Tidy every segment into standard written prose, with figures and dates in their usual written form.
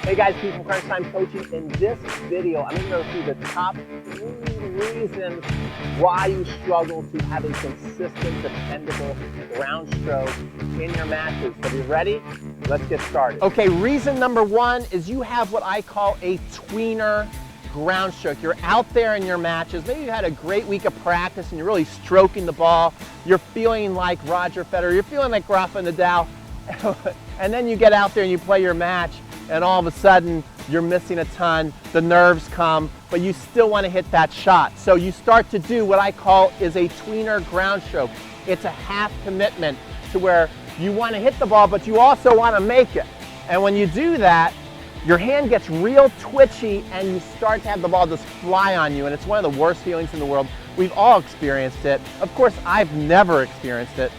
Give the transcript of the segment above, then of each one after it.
Hey guys, Pete from Crunch Time Coaching. In this video, I'm going to go through the top 3 reasons why you struggle to have a consistent, dependable ground stroke in your matches. So, you ready? Let's get started. Okay, reason number 1 is you have what I call a tweener ground stroke. You're out there in your matches. Maybe you had a great week of practice and you're really stroking the ball. You're feeling like Roger Federer. You're feeling like Rafa Nadal. And then you get out there and you play your match, and all of a sudden you're missing a ton, the nerves come, but you still want to hit that shot. So you start to do what I call is a tweener ground stroke. It's a half commitment to where you want to hit the ball, but you also want to make it. And when you do that, your hand gets real twitchy and you start to have the ball just fly on you, and it's one of the worst feelings in the world. We've all experienced it. Of course, I've never experienced it.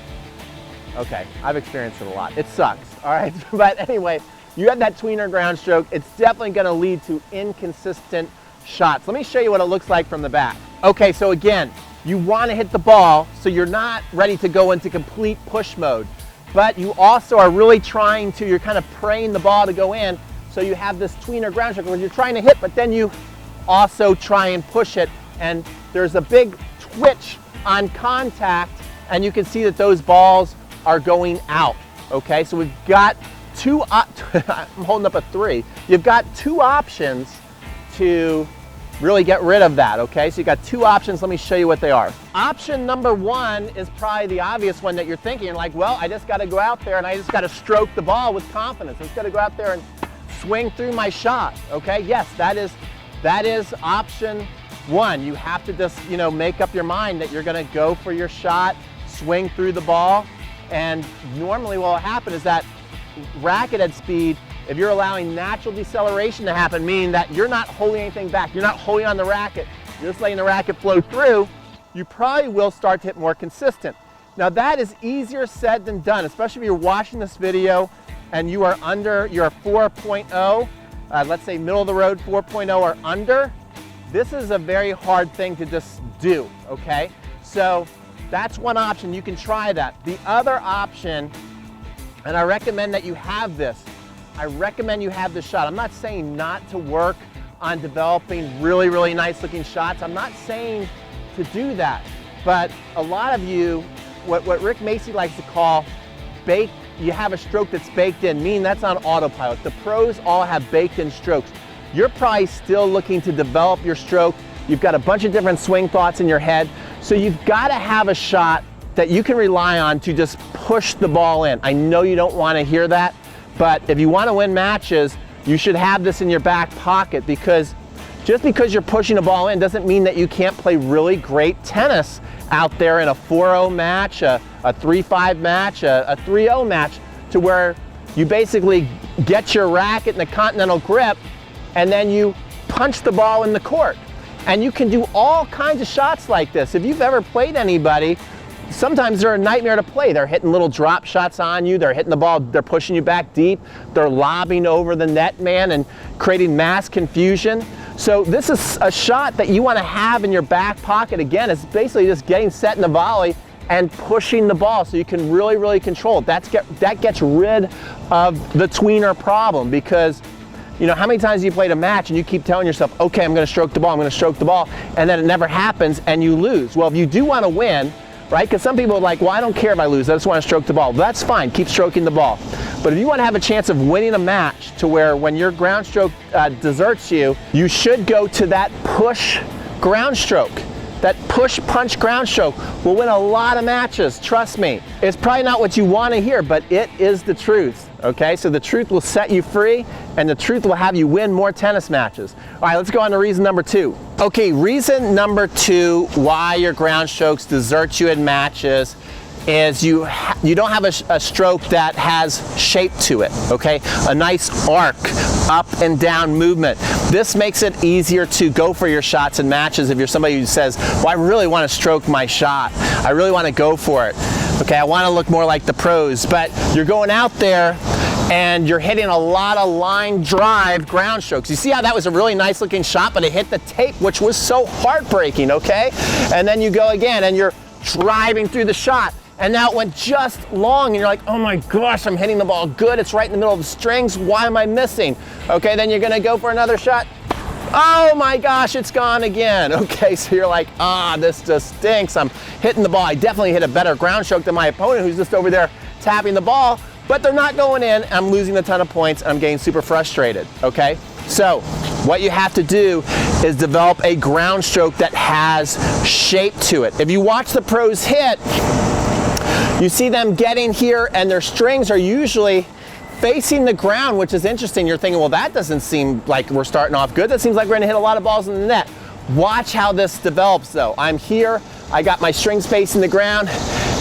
Okay, I've experienced it a lot. It sucks, all right? But anyway, you have that tweener ground stroke. It's definitely going to lead to inconsistent shots. Let me show you what it looks like from the back. Okay, so again, you want to hit the ball so you're not ready to go into complete push mode, but you also are really trying to, you're kind of praying the ball to go in, so you have this tweener ground stroke where you're trying to hit, but then you also try and push it, and there's a big twitch on contact, and you can see that those balls are going out. Okay, so we've got I'm holding up a 3. You've got 2 options to really get rid of that, okay? So you've got 2 options. Let me show you what they are. Option number 1 is probably the obvious one that you're thinking. You're like, well, I just got to go out there and I just got to stroke the ball with confidence. I just got to go out there and swing through my shot, okay? Yes, that is option 1. You have to just, make up your mind that you're going to go for your shot, swing through the ball, and normally what will happen is that racket head speed, if you're allowing natural deceleration to happen, meaning that you're not holding anything back, you're not holding on the racket, you're just letting the racket flow through, you probably will start to hit more consistent. Now that is easier said than done, especially if you're watching this video and you are under your 4.0, let's say middle of the road 4.0 or under. This is a very hard thing to just do, okay? So that's one option. You can try that. The other option, and I recommend that you have this, I recommend you have this shot. I'm not saying not to work on developing really, really nice looking shots. I'm not saying to do that. But a lot of you, what Rick Macy likes to call you have a stroke that's baked in, meaning that's on autopilot. The pros all have baked in strokes. You're probably still looking to develop your stroke. You've got a bunch of different swing thoughts in your head. So you've got to have a shot that you can rely on to just push the ball in. I know you don't want to hear that, but if you want to win matches, you should have this in your back pocket, because just because you're pushing the ball in doesn't mean that you can't play really great tennis out there in a 4-0 match, a 3-5 match, a 3-0 match, to where you basically get your racket in a continental grip and then you punch the ball in the court. And you can do all kinds of shots like this. If you've ever played anybody, sometimes they're a nightmare to play. They're hitting little drop shots on you, they're hitting the ball, they're pushing you back deep, they're lobbing over the net man and creating mass confusion. So this is a shot that you want to have in your back pocket. Again, it's basically just getting set in the volley and pushing the ball so you can really, really control it. That gets rid of the tweener problem, because how many times you played a match and you keep telling yourself, okay, I'm going to stroke the ball, I'm going to stroke the ball, and then it never happens and you lose. Well, if you do want to win, right? Because some people are like, well, I don't care if I lose, I just want to stroke the ball. That's fine, keep stroking the ball. But if you want to have a chance of winning a match to where when your ground stroke deserts you, you should go to that push ground stroke. That push punch ground stroke will win a lot of matches, trust me. It's probably not what you want to hear, but it is the truth, okay? So the truth will set you free, and the truth will have you win more tennis matches. All right, let's go on to reason number 2. Okay, reason number 2 why your ground strokes desert you in matches is you don't have a stroke that has shape to it, okay? A nice arc, up and down movement. This makes it easier to go for your shots in matches if you're somebody who says, well, I really want to stroke my shot. I really want to go for it. Okay, I want to look more like the pros, but you're going out there and you're hitting a lot of line drive ground strokes. You see how that was a really nice looking shot, but it hit the tape, which was so heartbreaking, okay? And then you go again and you're driving through the shot, and now it went just long, and you're like, oh my gosh, I'm hitting the ball good. It's right in the middle of the strings. Why am I missing? Okay, then you're gonna go for another shot. Oh my gosh, it's gone again. Okay, so you're like, this just stinks. I'm hitting the ball. I definitely hit a better ground stroke than my opponent who's just over there tapping the ball, but they're not going in. I'm losing a ton of points, and I'm getting super frustrated, okay? So what you have to do is develop a ground stroke that has shape to it. If you watch the pros hit, you see them getting here, and their strings are usually facing the ground, which is interesting. You're thinking, well, that doesn't seem like we're starting off good. That seems like we're gonna hit a lot of balls in the net. Watch how this develops though. I'm here, I got my strings facing the ground.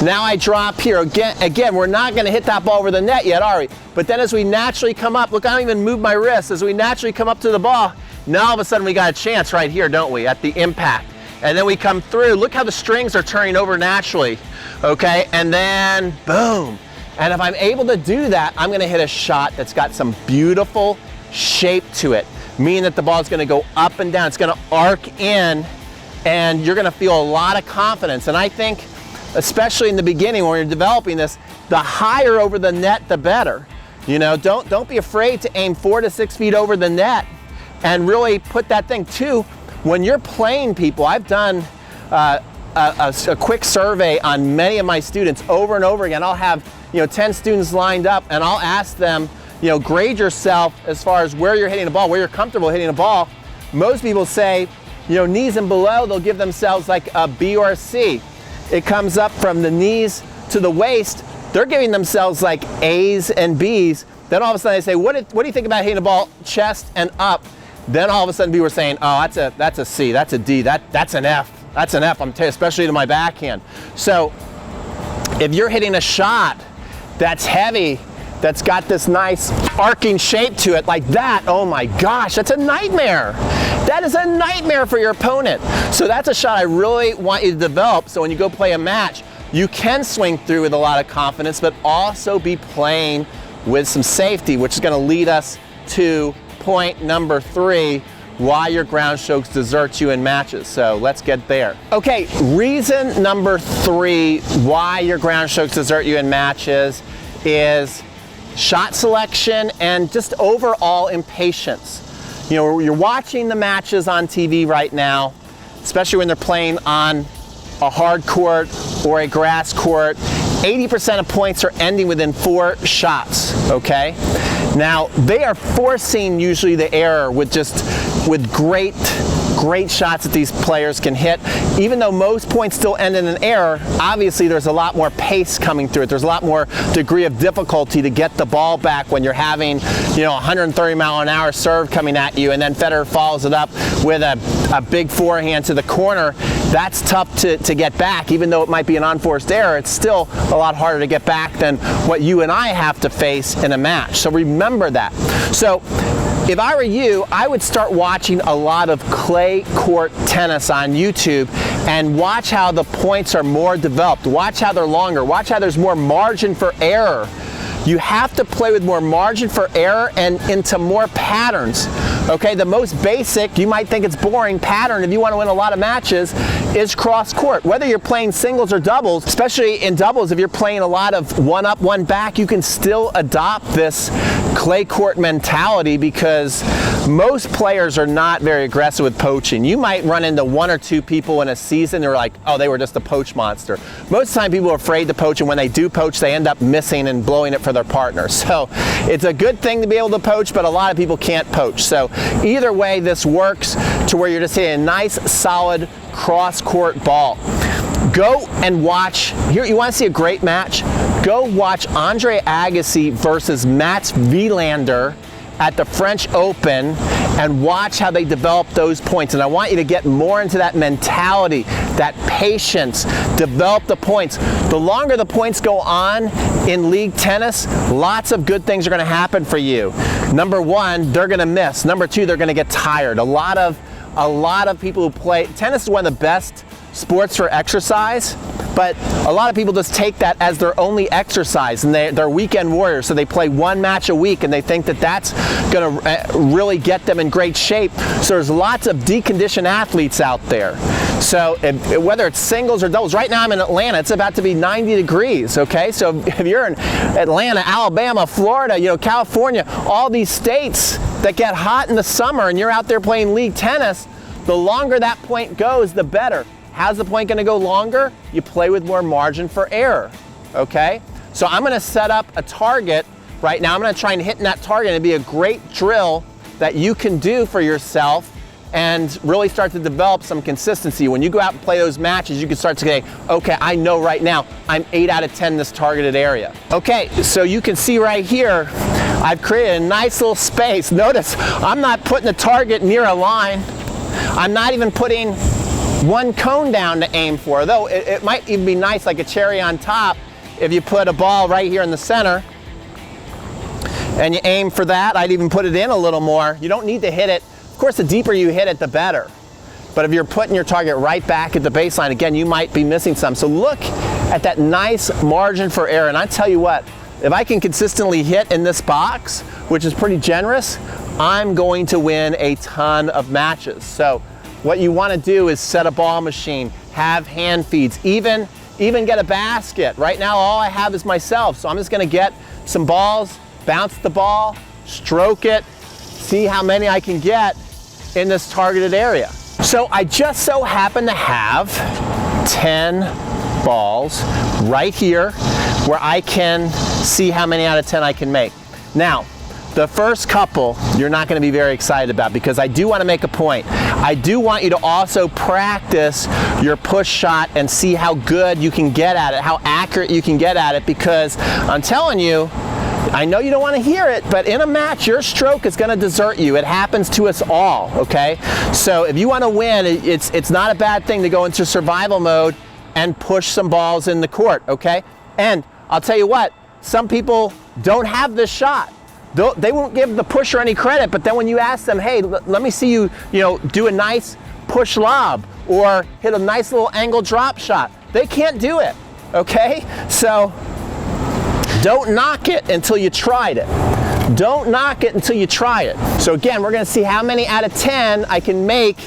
Now I drop here. Again, we're not gonna hit that ball over the net yet, are we? But then as we naturally come up, look, I don't even move my wrist. As we naturally come up to the ball, now all of a sudden we got a chance right here, don't we, at the impact. And then we come through. Look how the strings are turning over naturally, okay? And then, boom. And if I'm able to do that, I'm gonna hit a shot that's got some beautiful shape to it, meaning that the ball is gonna go up and down. It's gonna arc in, and you're gonna feel a lot of confidence. And I think, especially in the beginning when you're developing this, the higher over the net, the better. You know, don't be afraid to aim 4 to 6 feet over the net and really put that thing too. When you're playing people, I've done a quick survey on many of my students over and over again. I'll have 10 students lined up, and I'll ask them, grade yourself as far as where you're hitting the ball, where you're comfortable hitting the ball. Most people say, knees and below, they'll give themselves like a B or a C. It comes up from the knees to the waist, they're giving themselves like A's and B's. Then all of a sudden they say, what do you think about hitting the ball chest and up? Then all of a sudden people are saying, oh, that's a C, that's a D, that's an F. That's an F, especially to my backhand. So if you're hitting a shot that's heavy, that's got this nice arcing shape to it like that, oh my gosh, that's a nightmare. That is a nightmare for your opponent. So that's a shot I really want you to develop, so when you go play a match, you can swing through with a lot of confidence, but also be playing with some safety, which is gonna lead us to point number 3, why your ground strokes desert you in matches. So let's get there. Okay, reason number 3 why your ground strokes desert you in matches is shot selection and just overall impatience. You're watching the matches on TV right now, especially when they're playing on a hard court or a grass court. 80% of points are ending within 4 shots, okay? Now, they are forcing usually the error with great shots that these players can hit. Even though most points still end in an error, obviously there's a lot more pace coming through it. There's a lot more degree of difficulty to get the ball back when you're having, 130 mile an hour serve coming at you, and then Federer follows it up with a big forehand to the corner. That's tough to get back. Even though it might be an unforced error, it's still a lot harder to get back than what you and I have to face in a match. So remember that. So if I were you, I would start watching a lot of clay court tennis on YouTube and watch how the points are more developed. Watch how they're longer. Watch how there's more margin for error. You have to play with more margin for error and into more patterns. Okay, the most basic, you might think it's boring, pattern if you want to win a lot of matches is cross court. Whether you're playing singles or doubles, especially in doubles, if you're playing a lot of one up, one back, you can still adopt this clay court mentality because most players are not very aggressive with poaching. You might run into 1 or 2 people in a season who are like, oh, they were just a poach monster. Most of the time people are afraid to poach, and when they do poach, they end up missing and blowing it for their partner. So it's a good thing to be able to poach, but a lot of people can't poach. So either way, this works to where you're just hitting a nice, solid cross-court ball. Go and watch, here, you want to see a great match? Go watch Andre Agassi versus Mats Wilander at the French Open and watch how they develop those points. And I want you to get more into that mentality, that patience, develop the points. The longer the points go on in league tennis, lots of good things are gonna happen for you. Number 1, they're gonna miss. Number 2, they're gonna get tired. A lot of people who play, tennis is one of the best sports for exercise, but a lot of people just take that as their only exercise, and they're weekend warriors, so they play 1 match a week and they think that that's gonna really get them in great shape. So there's lots of deconditioned athletes out there. So whether it's singles or doubles, right now I'm in Atlanta, it's about to be 90 degrees, okay? So if you're in Atlanta, Alabama, Florida, you know, California, all these states that get hot in the summer and you're out there playing league tennis, the longer that point goes, the better. How's the point gonna go longer? You play with more margin for error, okay? So I'm gonna set up a target right now. I'm gonna try and hit that target, and it'd be a great drill that you can do for yourself and really start to develop some consistency. When you go out and play those matches, you can start to say, okay, I know right now I'm 8 out of 10 in this targeted area. Okay, so you can see right here, I've created a nice little space. Notice, I'm not putting the target near a line. I'm not even putting one cone down to aim for, though it might even be nice, like a cherry on top, if you put a ball right here in the center and you aim for that. I'd even put it in a little more. You don't need to hit it. Of course, the deeper you hit it, the better. But if you're putting your target right back at the baseline, again, you might be missing some. So look at that nice margin for error. And I tell you what, if I can consistently hit in this box, which is pretty generous, I'm going to win a ton of matches. So what you want to do is set a ball machine, have hand feeds, even get a basket. Right now, all I have is myself. So I'm just going to get some balls, bounce the ball, stroke it, see how many I can get in this targeted area. So I just so happen to have 10 balls right here where I can see how many out of 10 I can make. Now, the first couple you're not going to be very excited about, because I do want to make a point. I do want you to also practice your push shot and see how good you can get at it, how accurate you can get at it, because I'm telling you, I know you don't want to hear it, but in a match, your stroke is going to desert you. It happens to us all, okay? So if you want to win, it's not a bad thing to go into survival mode and push some balls in the court, okay? And I'll tell you what, some people don't have this shot. They won't give the pusher any credit, but then when you ask them, hey, let me see you, do a nice push lob or hit a nice little angle drop shot, they can't do it, okay? So don't knock it until you tried it. Don't knock it until you try it. So again, we're gonna see how many out of 10 I can make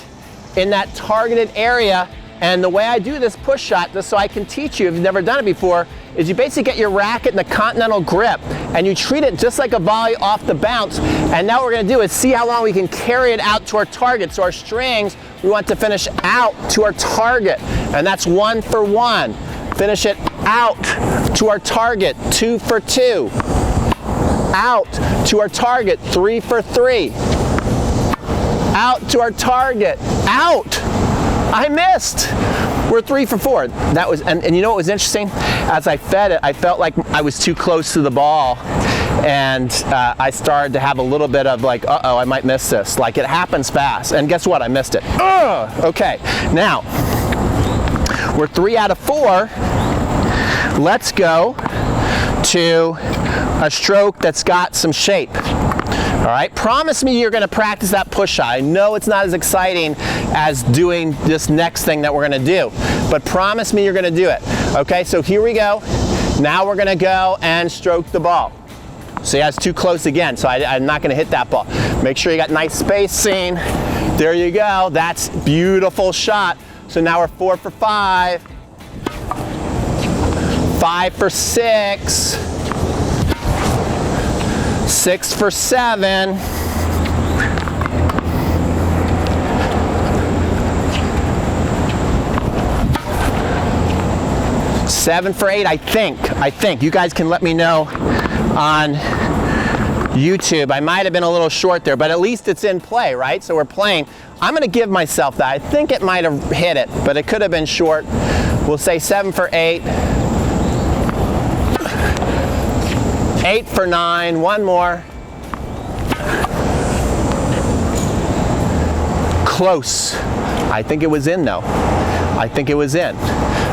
in that targeted area. And the way I do this push shot, just so I can teach you if you've never done it before, is you basically get your racket in the continental grip and you treat it just like a volley off the bounce. And now what we're gonna do is see how long we can carry it out to our target. So our strings, we want to finish out to our target. And that's 1 for 1. Finish it out to our target, 2 for 2. Out to our target, 3 for 3. Out to our target, out. I missed. We're 3 for 4. That was, and you know what was interesting? As I fed it, I felt like I was too close to the ball, and I started to have a little bit of like, uh-oh, I might miss this. Like, it happens fast, and guess what? I missed it. Okay, now, we're 3 out of 4. Let's go to a stroke that's got some shape. All right, promise me you're gonna practice that push shot. I know it's not as exciting as doing this next thing that we're gonna do, but promise me you're gonna do it. Okay, so here we go. Now we're gonna go and stroke the ball. See, that's too close again, so I'm not gonna hit that ball. Make sure you got nice spacing. There you go, that's beautiful shot. So now we're 4 for 5. 5 for 6. 6 for 7. 7 for 8, I think. You guys can let me know on YouTube. I might have been a little short there, but at least it's in play, right? So we're playing. I'm gonna give myself that. I think it might have hit it, but it could have been short. We'll say 7 for 8. 8 for 9, one more. Close. I think it was in though. I think it was in.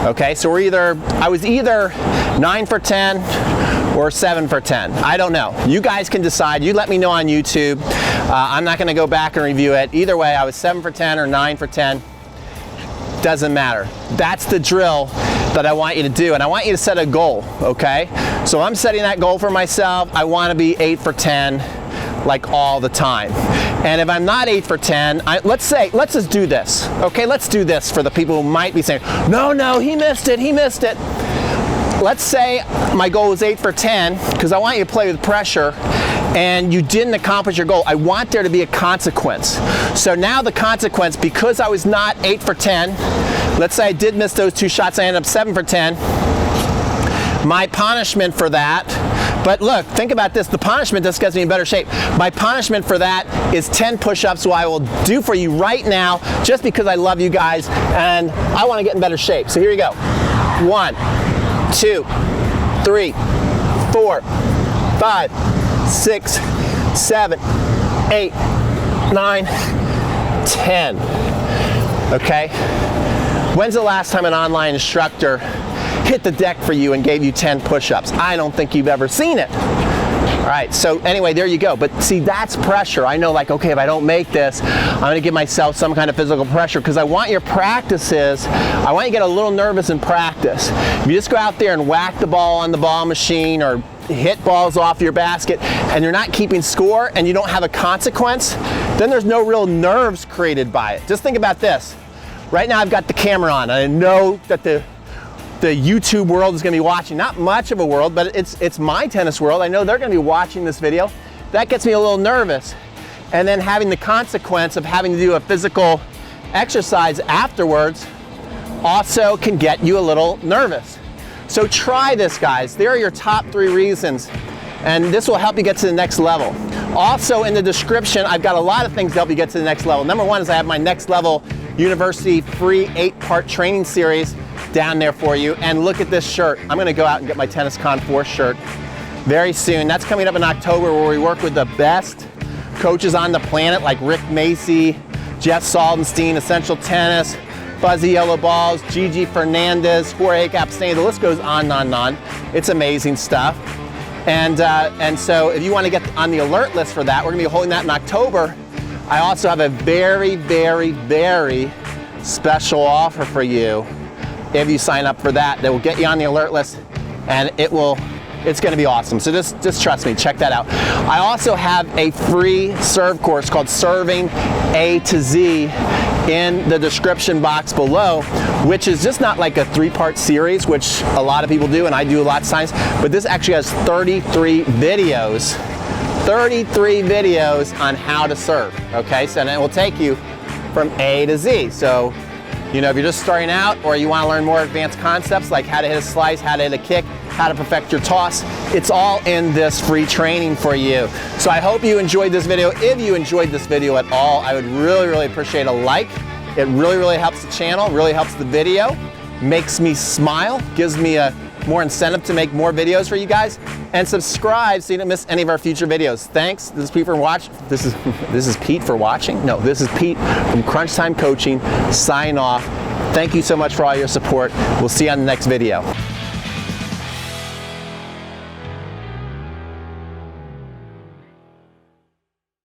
Okay, so I was either 9 for 10 or 7 for 10. I don't know. You guys can decide. You let me know on YouTube. I'm not gonna go back and review it. Either way, I was 7 for 10 or 9 for 10. Doesn't matter. That's the drill that I want you to do, and I want you to set a goal, okay? So I'm setting that goal for myself. I want to be 8 for 10 like all the time. And if I'm not 8 for 10, let's just do this. Okay, let's do this for the people who might be saying, no, he missed it. Let's say my goal is 8 for 10, because I want you to play with pressure, and you didn't accomplish your goal. I want there to be a consequence. So now the consequence, because I was not 8 for 10, let's say I did miss those 2 shots, I ended up 7 for 10. My punishment for that, but look, think about this, the punishment just gets me in better shape. My punishment for that is 10 push-ups, what I will do for you right now, just because I love you guys and I want to get in better shape. So here you go. 1, 2, 3, 4, 5, 6, 7, 8, 9, 10. Okay? When's the last time an online instructor hit the deck for you and gave you 10 push-ups? I don't think you've ever seen it. All right, so anyway, there you go. But see, that's pressure. I know, like, okay, if I don't make this, I'm gonna give myself some kind of physical pressure, because I want your practices, I want you to get a little nervous in practice. If you just go out there and whack the ball on the ball machine or hit balls off your basket and you're not keeping score and you don't have a consequence, then there's no real nerves created by it. Just think about this. Right now I've got the camera on. I know that the YouTube world is going to be watching. Not much of a world, but it's my tennis world. I know they're going to be watching this video. That gets me a little nervous. And then having the consequence of having to do a physical exercise afterwards also can get you a little nervous. So try this, guys. There are your top 3 reasons, and this will help you get to the next level. Also in the description, I've got a lot of things to help you get to the next level. Number 1 is I have my Next Level University free 8-part training series down there for you. And look at this shirt. I'm gonna go out and get my TennisCon 4 shirt very soon. That's coming up in October, where we work with the best coaches on the planet, like Rick Macy, Jeff Saldenstein, Essential Tennis, Fuzzy Yellow Balls, Gigi Fernandez, Jorge Castaneda, the list goes on and on and on. It's amazing stuff. And so if you want to get on the alert list for that, we're gonna be holding that in October. I also have a very, very, very special offer for you if you sign up for that will get you on the alert list, and it's going to be awesome. So just trust me, check that out. I also have a free serve course called Serving A to Z in the description box below, which is just not like a 3-part series, which a lot of people do, and I do a lot of times, but this actually has 33 videos. 33 videos on how to serve, okay? So then it will take you from A to Z. So, you know, if you're just starting out or you want to learn more advanced concepts like how to hit a slice, how to hit a kick, how to perfect your toss, it's all in this free training for you. So I hope you enjoyed this video. If you enjoyed this video at all, I would really, really appreciate a like. It really, really helps the channel, really helps the video, makes me smile, gives me more incentive to make more videos for you guys, and subscribe so you don't miss any of our future videos. Thanks. This is Pete for watching. This is Pete for watching. No, this is Pete from Crunch Time Coaching. Sign off. Thank you so much for all your support. We'll see you on the next video.